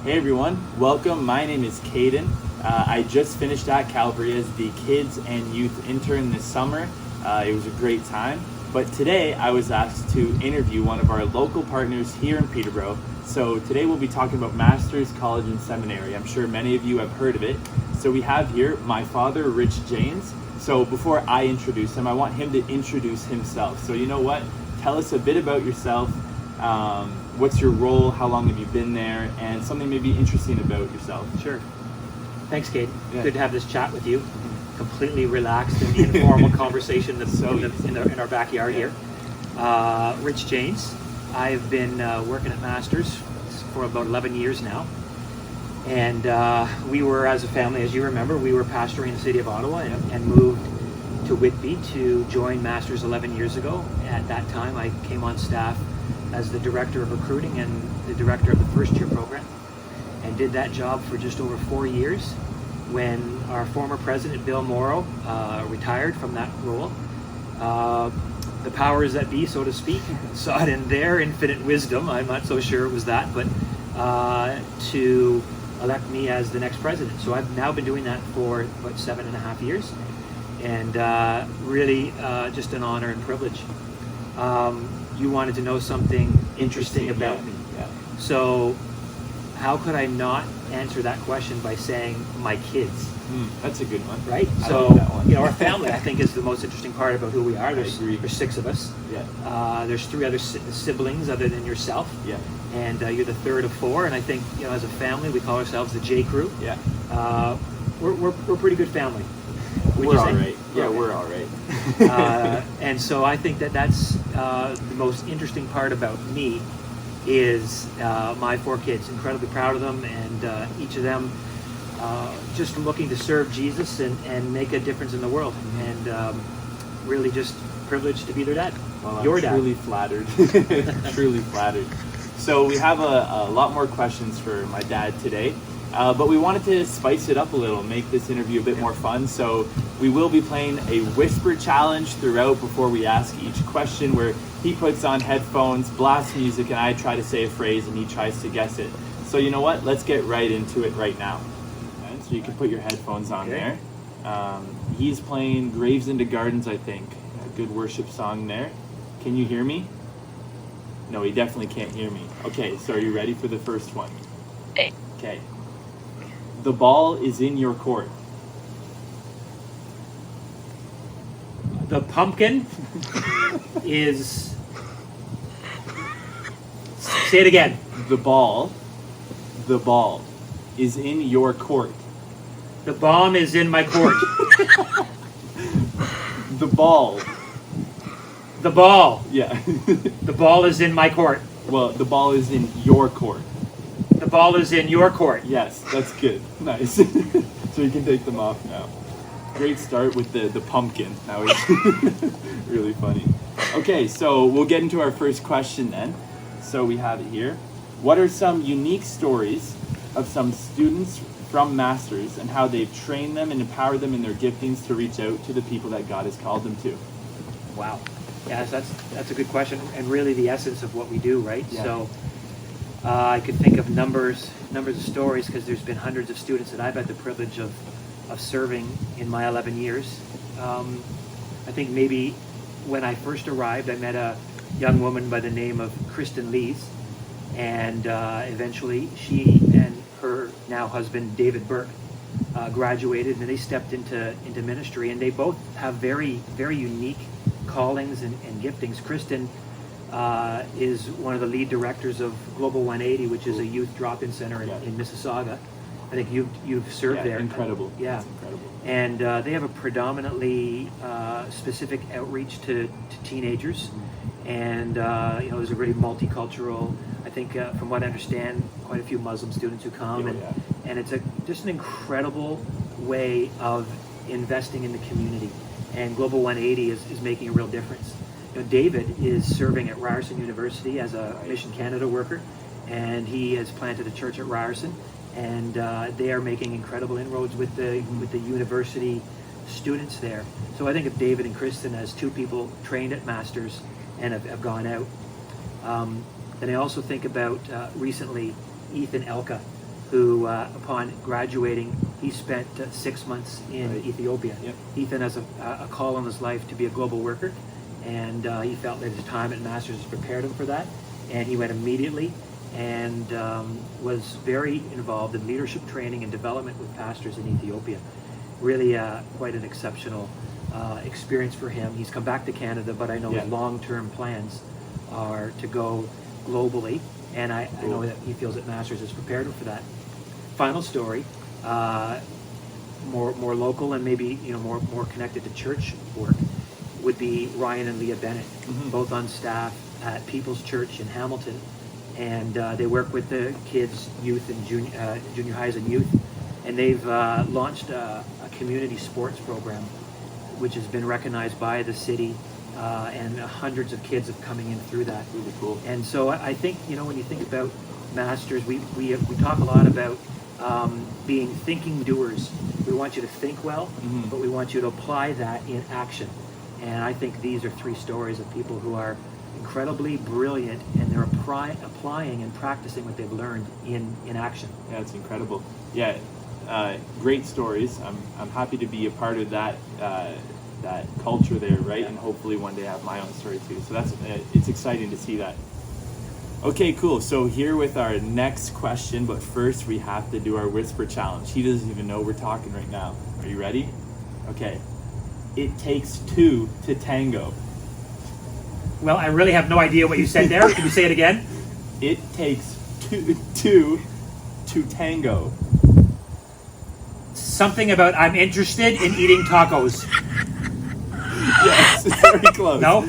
Hey everyone, welcome. My name is Kaeden. I just finished at Calvary as the kids and youth intern this summer. It was a great time. But today I was asked to interview one of our local partners here in Peterborough. So today we'll be talking about Masters College and Seminary. I'm sure many of you have heard of it. So we have here my father, Rich James. So before I introduce him, I want him to introduce himself. So you know what? Tell us a bit about yourself. What's your role? How long have you been there? And something maybe interesting about yourself. Sure. Thanks, Kate. Yeah. Good to have this chat with you. Completely relaxed and informal conversation in our backyard here. Rich James. I've been working at Masters for about 11 years now. And we were, as a family, as you remember, we were pastoring in the city of Ottawa and moved to Whitby to join Masters 11 years ago. At that time, I came on staff as the director of recruiting and the director of the first year program, and did that job for just over 4 years when our former president Bill Morrow retired from that role. The powers that be, so to speak, saw it in their infinite wisdom, I'm not so sure it was that, but to elect me as the next president. So I've now been doing that for about 7.5 years, and really just an honor and privilege. You wanted to know something interesting about me. Yeah. So how could I not answer that question by saying my kids? That's a good one. Right? I So, like that one. our family, I think, is the most interesting part about who we are. There's 6 of us. Yeah. There's 3 other siblings other than yourself. Yeah. And you're the third of 4. And I think, as a family, we call ourselves the J Crew. Yeah. We're a pretty good family. We're all right. Yeah, we're all right. And so I think that's the most interesting part about me is my 4 kids. Incredibly proud of them, and each of them just looking to serve Jesus and make a difference in the world. And really just privileged to be their dad. Well, Your I'm dad. truly flattered. Truly flattered. So we have a lot more questions for my dad today. But we wanted to spice it up a little, make this interview a bit more fun. So we will be playing a whisper challenge throughout before we ask each question, where he puts on headphones, blasts music, and I try to say a phrase and he tries to guess it. So you know what? Let's get right into it right now. And so you can put your headphones on there. He's playing Graves into Gardens, I think. A good worship song there. Can you hear me? No, he definitely can't hear me. Okay, so are you ready for the first one? Okay. The ball is in your court. The pumpkin is... Say it again. The ball is in your court. The bomb is in my court. The ball. The ball. Yeah. The ball is in my court. Well, the ball is in your court. The ball is in your court. Yes, that's good. Nice. So you can take them off now. Great start with the pumpkin. Now it's really funny. Okay, so we'll get into our first question then. So we have it here. What are some unique stories of some students from Masters and how they've trained them and empowered them in their giftings to reach out to the people that God has called them to? Wow. Yes, that's a good question, and really the essence of what we do, right? Yeah. So I could think of numbers of stories, because there's been hundreds of students that I've had the privilege of serving in my 11 years. I think maybe when I first arrived, I met a young woman by the name of Kristen Lees, and eventually she and her now husband David Burke graduated, and they stepped into ministry, and they both have very, very unique callings and giftings. Kristen is one of the lead directors of Global 180, which is a youth drop-in center in Mississauga. I think you've served there. Incredible. Yeah, That's incredible. And they have a predominantly specific outreach to teenagers, and there's a really multicultural. I think, from what I understand, quite a few Muslim students who come, and it's just an incredible way of investing in the community. And Global 180 is making a real difference. David is serving at Ryerson University as a Mission Canada worker, and he has planted a church at Ryerson, and they are making incredible inroads with the university students there. So I think of David and Kristen as 2 people trained at Masters and have gone out. Then I also think about recently Ethan Elka, who, upon graduating, he spent 6 months in Ethiopia. Yep. Ethan has a call in his life to be a global worker, and he felt that his time at Masters prepared him for that, and he went immediately and was very involved in leadership training and development with pastors in Ethiopia. Really quite an exceptional experience for him. He's come back to Canada, but I know his long-term plans are to go globally, and I know that he feels that Masters has prepared him for that. Final story, more local and maybe more connected to church work, would be Ryan and Leah Bennett, both on staff at People's Church in Hamilton, and they work with the kids, youth, and junior highs and youth, and they've launched a community sports program, which has been recognized by the city, and hundreds of kids have coming in through that. Really cool. And so I think, when you think about Masters, we talk a lot about being thinking doers. We want you to think well, but we want you to apply that in action. And I think these are 3 stories of people who are incredibly brilliant, and they're applying and practicing what they've learned in action. Yeah, it's incredible. Yeah, great stories. I'm happy to be a part of that culture there, right? Yeah. And hopefully one day have my own story too. So that's it's exciting to see that. Okay, cool. So here with our next question, but first we have to do our whisper challenge. He doesn't even know we're talking right now. Are you ready? Okay. It takes 2 to tango. Well, I really have no idea what you said there. Can you say it again? It takes two to tango. Something about I'm interested in eating tacos. Yes, very close. No?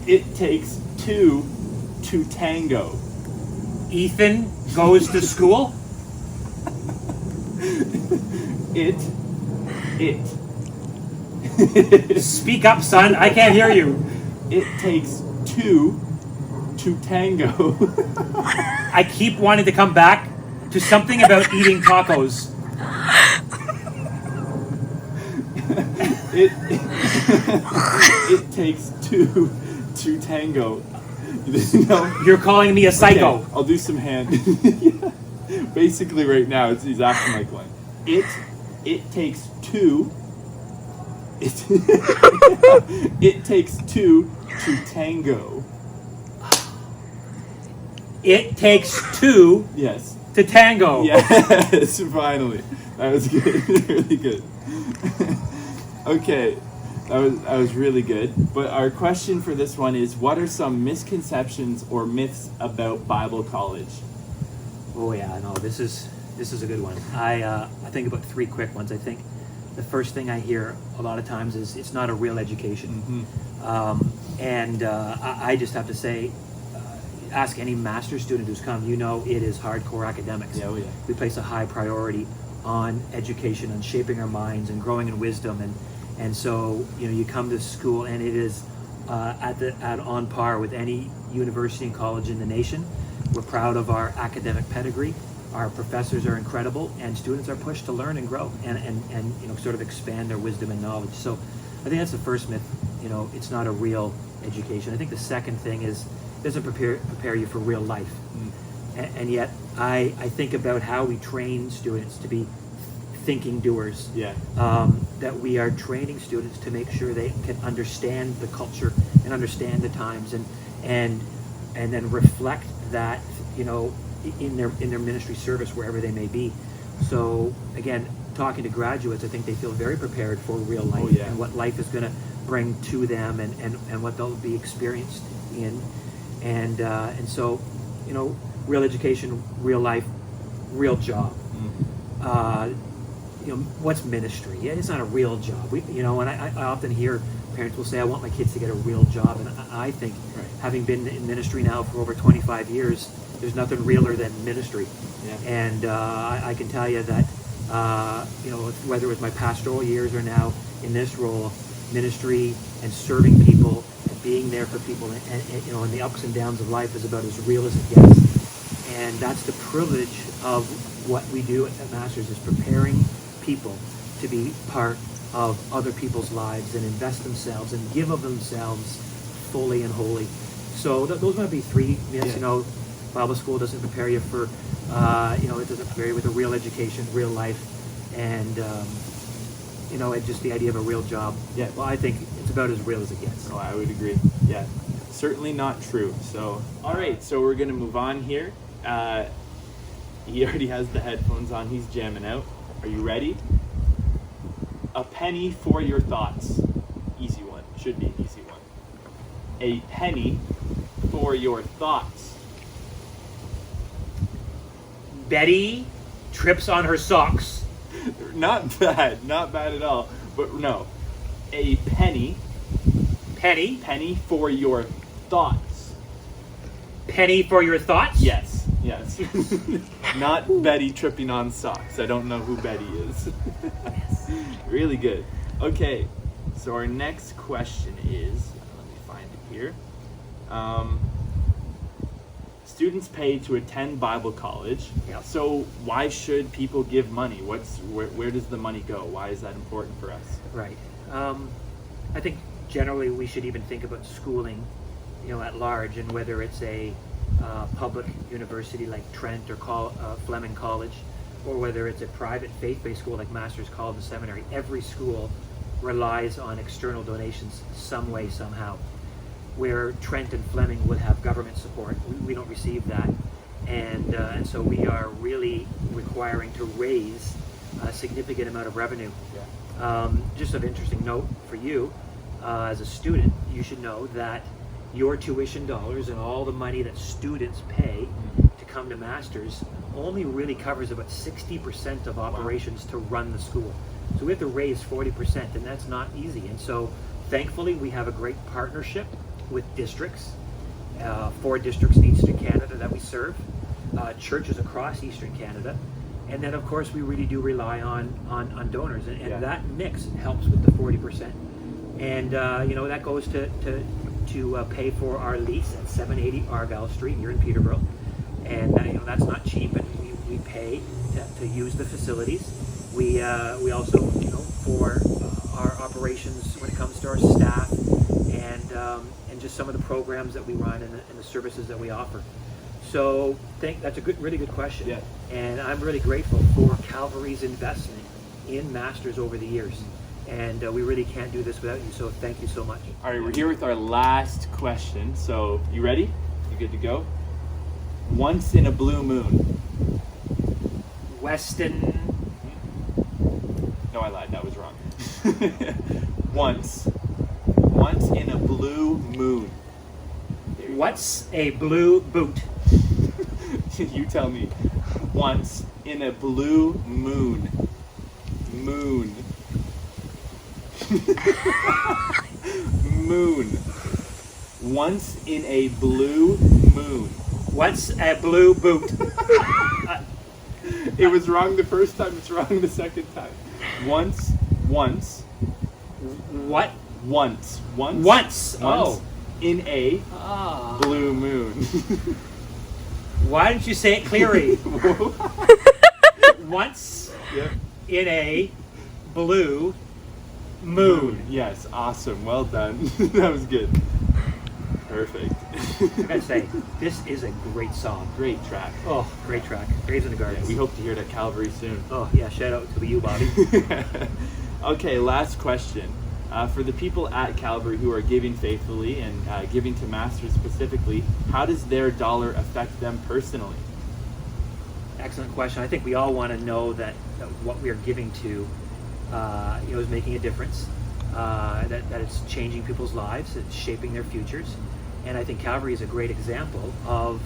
It takes 2 to tango. Ethan goes to school. It. Speak up, son. I can't hear you. It takes 2 to tango. I keep wanting to come back to something about eating tacos. It takes 2 to tango. No. You're calling me a psycho. Okay, I'll do some hand. Yeah. Basically, right now, he's acting like one. It takes 2. It takes 2 to tango. It takes 2 Yes. to tango. Yes, finally. That was good. Really good. Okay. That was really good. But our question for this one is, what are some misconceptions or myths about Bible college? Oh yeah, no, this is a good one. I think about 3 quick ones. I think the first thing I hear a lot of times is it's not a real education. I just have to say, ask any master's student who's come, it is hardcore academics. Yeah, yeah. We place a high priority on education, on shaping our minds and growing in wisdom, and so you come to school and it is on par with any university and college in the nation. We're proud of our academic pedigree. Our professors are incredible, and students are pushed to learn and grow and sort of expand their wisdom and knowledge. So I think that's the first myth. It's not a real education. I think the second thing is it doesn't prepare you for real life. And yet I think about how we train students to be thinking doers. Yeah. That we are training students to make sure they can understand the culture and understand the times and then reflect that in their ministry service wherever they may be. So again, talking to graduates, I think they feel very prepared for real life and what life is going to bring to them and what they'll be experienced in. And so, real education, real life, real job. What's ministry? Yeah, it's not a real job. And I often hear parents will say, I want my kids to get a real job. And I think, having been in ministry now for over 25 years, there's nothing realer than ministry. Yeah. And I can tell you that, whether it was my pastoral years or now in this role, ministry and serving people and being there for people and the ups and downs of life is about as real as it gets. And that's the privilege of what we do at Masters, is preparing people to be part of other people's lives and invest themselves and give of themselves fully and wholly. So those might be 3 myths. Bible school doesn't prepare you for, it doesn't prepare you with a real education, real life, and and just the idea of a real job. Yeah. Well, I think it's about as real as it gets. Oh, I would agree. Yeah, certainly not true. So, all right, so we're gonna move on here. He already has the headphones on. He's jamming out. Are you ready? A penny for your thoughts. Easy one. Should be an easy one. A penny for your thoughts. Betty trips on her socks. Not bad at all. But no, a penny for your thoughts. Penny for your thoughts? Yes. Not Betty tripping on socks. I don't know who Betty is. Yes. Really good. Okay, so our next question is, let me find it here. Students pay to attend Bible college. Yep. So why should people give money? Where does the money go? Why is that important for us? Right. I think generally we should even think about schooling, at large, and whether it's a public university like Trent or Fleming College, or whether it's a private faith-based school like Masters College and Seminary. Every school relies on external donations some way, somehow. Where Trent and Fleming would have government support, we don't receive that, and so we are really requiring to raise a significant amount of revenue. Yeah. Just of interesting note for you, as a student, you should know that your tuition dollars and all the money that students pay to come to Masters only really covers about 60% of operations to run the school. So we have to raise 40%, and that's not easy. And so thankfully we have a great partnership with districts, 4 districts in Eastern Canada that we serve, churches across Eastern Canada, and then of course we really do rely on donors, and that mix helps with the 40%. And that goes to pay for our lease at 780 Argyle Street here in Peterborough, and that's not cheap, and we pay to use the facilities. We also for our operations when it comes to our staff and just some of the programs that we run and the services that we offer. So that's a really good question. Yeah. And I'm really grateful for Calvary's investment in Masters over the years. And we really can't do this without you, so thank you so much. All right, we're here with our last question. So, you ready? You good to go? Once in a blue moon. Weston. No, I lied. That was wrong. Once in a blue moon. What's a blue boot? You tell me. Once in a blue moon. Moon. Moon. Once in a blue moon. What's a blue boot? It was wrong the first time, it's wrong the second time. Once. What? Once. Oh. In a blue moon. Why didn't you say it clearly? Once in a blue moon. Yes, awesome. Well done. That was good. Perfect. I gotta say, this is a great song. Great track. Oh, great track. Graves in the Gardens. Yeah, we hope to hear it at Calvary soon. Oh, yeah, shout out to you, Bobby. Okay, last question. For the people at Calvary who are giving faithfully and giving to Masters specifically, how does their dollar affect them personally? Excellent question. I think we all want to know that what we are giving to is making a difference, that it's changing people's lives, it's shaping their futures. And I think Calvary is a great example of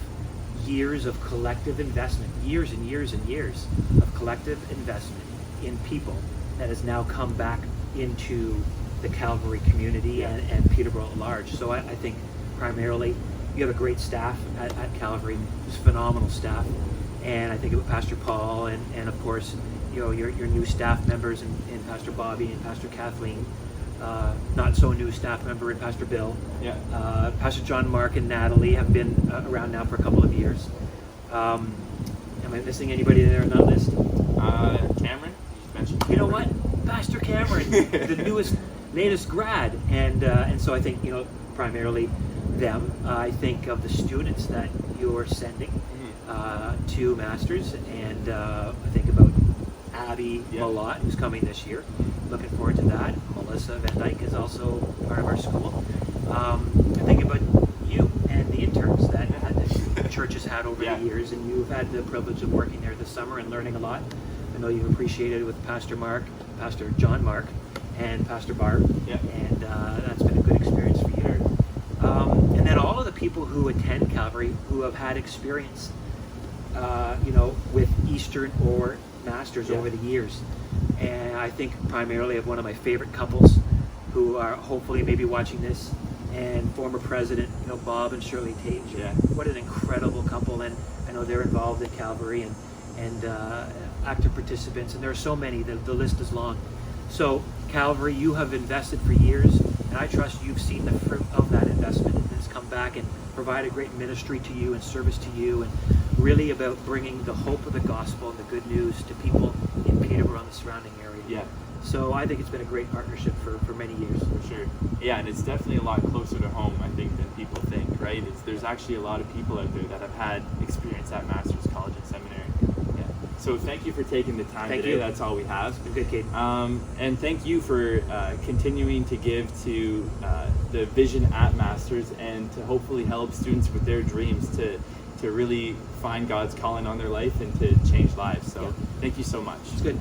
years of collective investment, years and years and years of collective investment in people that has now come back into the Calvary community and Peterborough at large. So I think primarily you have a great staff at Calvary, just phenomenal staff. And I think about Pastor Paul and of course, your new staff members and Pastor Bobby and Pastor Kathleen, not so new staff member and Pastor Bill. Yeah. Pastor John, Mark, and Natalie have been around now for a couple of years. Am I missing anybody there on that list? Cameron? You mentioned Cameron. You know what? Pastor Cameron, the latest grad. And so I think, primarily them. I think of the students that you're sending to Masters, and I think about Abby Malott, who's coming this year. Looking forward to that. Melissa Van Dyke is also part of our school. I think about you and the interns that the church has had over the years, and you've had the privilege of working there this summer and learning a lot. I know you've appreciated it with Pastor John Mark, and Pastor Barb, and that's been a good experience for you. And then all of the people who attend Calvary who have had experience, with Eastern or Masters over the years. And I think primarily of one of my favorite couples who are hopefully maybe watching this, and former president, Bob and Shirley Tage. What an incredible couple, and I know they're involved in Calvary, and active participants, and there are so many, the list is long. So Calvary, you have invested for years, and I trust you've seen the fruit of that investment, and it's come back and provided great ministry to you and service to you, and really about bringing the hope of the gospel and the good news to people in Peterborough and the surrounding area. So I think it's been a great partnership for many years. For sure. Yeah, and it's definitely a lot closer to home, I think, than people think, right? There's actually a lot of people out there that have had experience at Master's College and Seminary. So thank you for taking the time today. That's all we have. It's been good, Kaeden. And thank you for continuing to give to the vision at Masters, and to hopefully help students with their dreams to really find God's calling on their life and to change lives. So thank you so much. It's good.